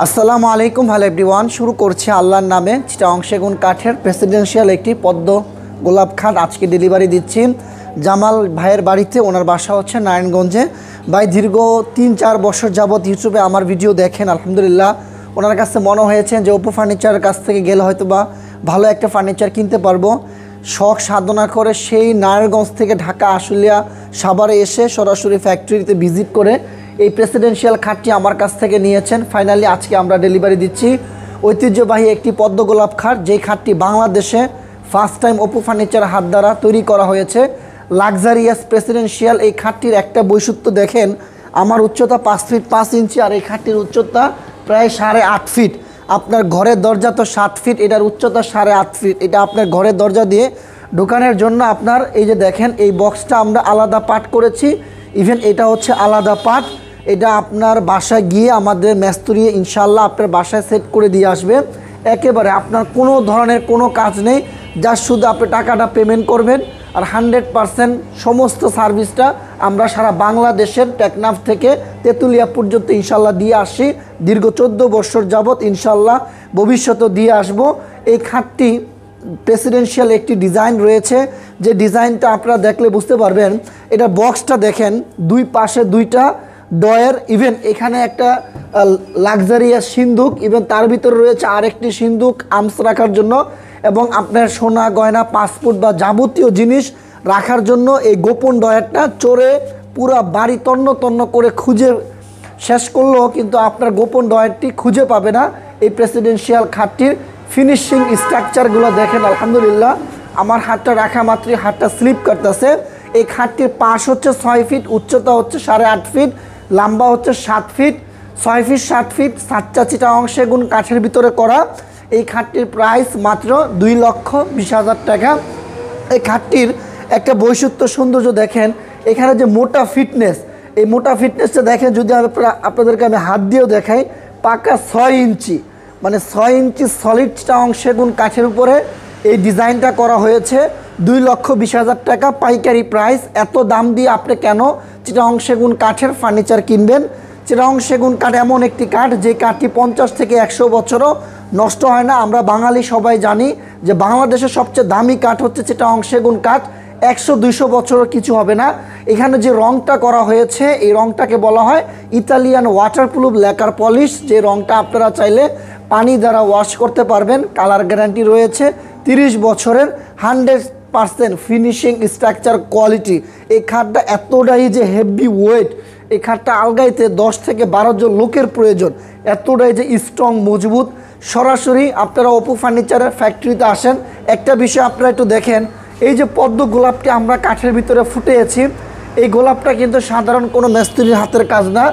আসসালামু আলাইকুম, hello everyone. শুরু করছি আল্লাহর নামে। চিটাগং সেগুন কাঠের প্রেসিডেন্সিয়াল একটি পদ্ম গোলাপ খাট আজকে ডেলিভারি দিচ্ছি জামাল ভাইয়ের বাড়িতে। ওনার বাসা হচ্ছে নারায়ণগঞ্জে। ভাই দীর্ঘ 3-4 বছর যাবৎ ইউটিউবে আমার ভিডিও দেখেন। আলহামদুলিল্লাহ ওনার কাছে মনে হয়েছে যে অপু ফার্নিচারের কাছ থেকে গেলে হয়তো বা ভালো একটা ফার্নিচার কিনতে পারবো। শখ সাধনা করে সেই নারায়ণগঞ্জ থেকে ঢাকা আশুলিয়া সাভারে এসে সরাসরি ফ্যাক্টরিতে ভিজিট করে এই প্রেসিডেন্সিয়াল খাটটি আমার কাছ থেকে নিয়েছেন। ফাইনালি আজকে আমরা ডেলিভারি দিচ্ছি ঐতিহ্যবাহী একটি পদ্ম গোলাপ খাট, যেই খাটটি বাংলাদেশে ফার্স্ট টাইম অপু ফার্নিচার হাত দ্বারা তৈরি করা হয়েছে। লাক্সারিয়াস প্রেসিডেন্সিয়াল এই খাটটির একটা বৈশিষ্ট্য দেখেন, আমার উচ্চতা 5 ফিট 5 ইঞ্চি আর এই খাটটির উচ্চতা প্রায় 8.5 ফিট। আপনার ঘরের দরজা তো 7 ফিট, এটার উচ্চতা 8.5 ফিট। এটা আপনার ঘরের দরজা দিয়ে ঢোকানোর জন্য আপনার এই যে দেখেন এই বক্সটা আমরা আলাদা পার্ট করেছি। ইভেন এটা হচ্ছে আলাদা পার্ট। এটা আপনার বাসায় গিয়ে আমাদের মিস্ত্রি ইনশাল্লাহ আপনার বাসায় সেট করে দিয়ে আসবে। একেবারে আপনার কোনো ধরনের কোনো কাজ নেই, যা শুধু আপনি টাকাটা পেমেন্ট করবেন আর 100% সমস্ত সার্ভিসটা আমরা সারা বাংলাদেশের টেকনাফ থেকে তেঁতুলিয়া পর্যন্ত ইনশাল্লাহ দিয়ে আসি। দীর্ঘ 14 বছর যাবৎ ইনশাল্লাহ ভবিষ্যতেও দিয়ে আসব। এই খাটটি প্রেসিডেন্সিয়াল একটি ডিজাইন রয়েছে, যে ডিজাইনটা আপনারা দেখলে বুঝতে পারবেন। এটা বক্সটা দেখেন, দুই পাশে দুইটা ডয়ের, ইভেন এখানে একটা লাক্সারিয়াস সিন্দুক, ইভেন তার ভিতরে রয়েছে আরেকটি সিন্দুক আর্মস রাখার জন্য, এবং আপনার সোনা গয়না পাসপোর্ট বা যাবতীয় জিনিস রাখার জন্য এই গোপন ডয়ারটা চোরে পুরা বাড়ি তন্ন তন্ন করে খুঁজে শেষ করলেও কিন্তু আপনার গোপন ডয়ারটি খুঁজে পাবে না। এই প্রেসিডেন্সিয়াল খাটটির ফিনিশিং স্ট্রাকচারগুলো দেখেন। আলহামদুলিল্লাহ আমার হাতটা রাখা মাত্রই হাতটা স্লিপ করতেছে। এই খাটটির পাশ হচ্ছে 6 ফিট, উচ্চতা হচ্ছে 8.5 ফিট, লম্বা হচ্ছে 7 ফিট, 6 ফিট 7 ফিট, 7টা চিটাগং সেগুন কাঠের ভিতরে করা। এই খাটটির প্রাইস মাত্র 2,20,000 টাকা। এই খাটটির একটা বৈশিষ্ট্য সৌন্দর্য দেখেন, এখানে যে মোটা ফিটনেস, এই মোটা ফিটনেসটা দেখেন। যদি আপনাদেরকে আমি হাত দিয়েও দেখাই, পাকা 6 ইঞ্চি, মানে 6 ইঞ্চি সলিড চিটাগং সেগুন কাঠের উপরে এই ডিজাইনটা করা হয়েছে। 2,20,000 টাকা পাইকারি প্রাইস। এত দাম দিয়ে আপনি কেন চিটাগং সেগুন কাঠের ফার্নিচার কিনবেন? চিটাগং সেগুন কাঠ এমন একটি কাঠ, যে কাঠটি 50 থেকে 100 বছরও নষ্ট হয় না। আমরা বাঙালি সবাই জানি যে বাংলাদেশের সবচেয়ে দামি কাঠ হচ্ছে চিটাগং সেগুন কাঠ। 100-200 বছরও কিছু হবে না। এখানে যে রংটা করা হয়েছে, এই রংটাকে বলা হয় ইতালিয়ান ওয়াটারপ্রুফ ল্যাকার পলিশ। যে রংটা আপনারা চাইলে পানি দ্বারা ওয়াশ করতে পারবেন। কালার গ্যারান্টি রয়েছে 30 বছরের, 100% ফিনিশিং স্ট্রাকচার কোয়ালিটি। এই খাটটা এতটাই যে হেভি ওয়েট, এই খাটটা আলগাইতে 10 থেকে 12 জন লোকের প্রয়োজন, এতটাই যে স্ট্রং মজবুত। সরাসরি আপনারা অপু ফার্নিচারের ফ্যাক্টরিতে আসেন। একটা বিষয় আপনারা একটু দেখেন, এই যে পদ্ম গোলাপটি আমরা কাঠের ভিতরে ফুটিয়েছি, এই গোলাপটা কিন্তু সাধারণ কোনো মিস্ত্রির হাতের কাজ না।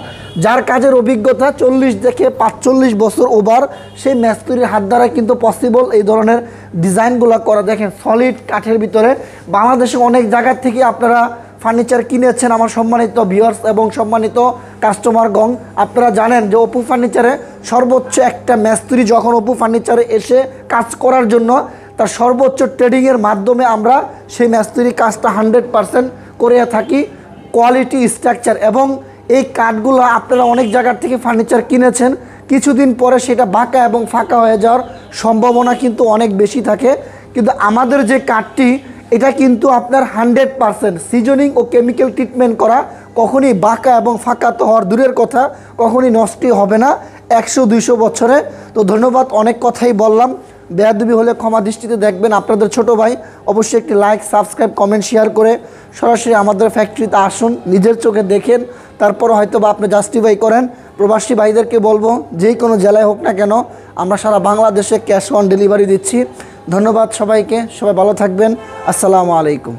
যার কাজের অভিজ্ঞতা 40 থেকে 45 বছর ওভার, সেই মিস্ত্রির হাত দ্বারা কিন্তু পসিবল এই ধরনের ডিজাইনগুলো করা। দেখেন সলিড কাঠের ভিতরে। বাংলাদেশে অনেক জায়গা থেকে আপনারা ফার্নিচার কিনেছেন আমার সম্মানিত ভিউয়ার্স এবং সম্মানিত কাস্টমারগণ। আপনারা জানেন যে অপু ফার্নিচারে সর্বোচ্চ একটা মিস্ত্রি যখন অপু ফার্নিচারে এসে কাজ করার জন্য তার সর্বোচ্চ ট্রেডিংয়ের মাধ্যমে আমরা সেই মিস্ত্রি কাজটা 100% করে থাকি। কোয়ালিটি স্ট্রাকচার এবং এই কাঠগুলো আপনারা অনেক জায়গার থেকে ফার্নিচার কিনেছেন, কিছুদিন পরে সেটা বাঁকা এবং ফাঁকা হয়ে যাওয়ার সম্ভাবনা কিন্তু অনেক বেশি থাকে। কিন্তু আমাদের যে কাঠটি, এটা কিন্তু আপনার 100% সিজনিং ও কেমিক্যাল ট্রিটমেন্ট করা, কখনই বাঁকা এবং ফাঁকা তো হওয়ার দূরের কথা, কখনই নষ্টই হবে না 100-200 বছরে। তো ধন্যবাদ, অনেক কথাই বললাম। বেয়াদবি হলে ক্ষমা দৃষ্টিতে দেখবেন। আপনাদের ছোট ভাই অবশ্যই একটি লাইক, সাবস্ক্রাইব, কমেন্ট, শেয়ার করে সরাসরি আমাদের ফ্যাক্টরিতে আসুন, নিজের চোখে দেখেন, তারপর হয়তো বা আপনি জাস্টিফাই করেন। প্রবাসী ভাইদেরকে বলবো, যেই কোনো জেলায় হোক না কেন, আমরা সারা বাংলাদেশে ক্যাশ অন ডেলিভারি দিচ্ছি। ধন্যবাদ সবাইকে, সবাই ভালো থাকবেন। আসসালামু আলাইকুম।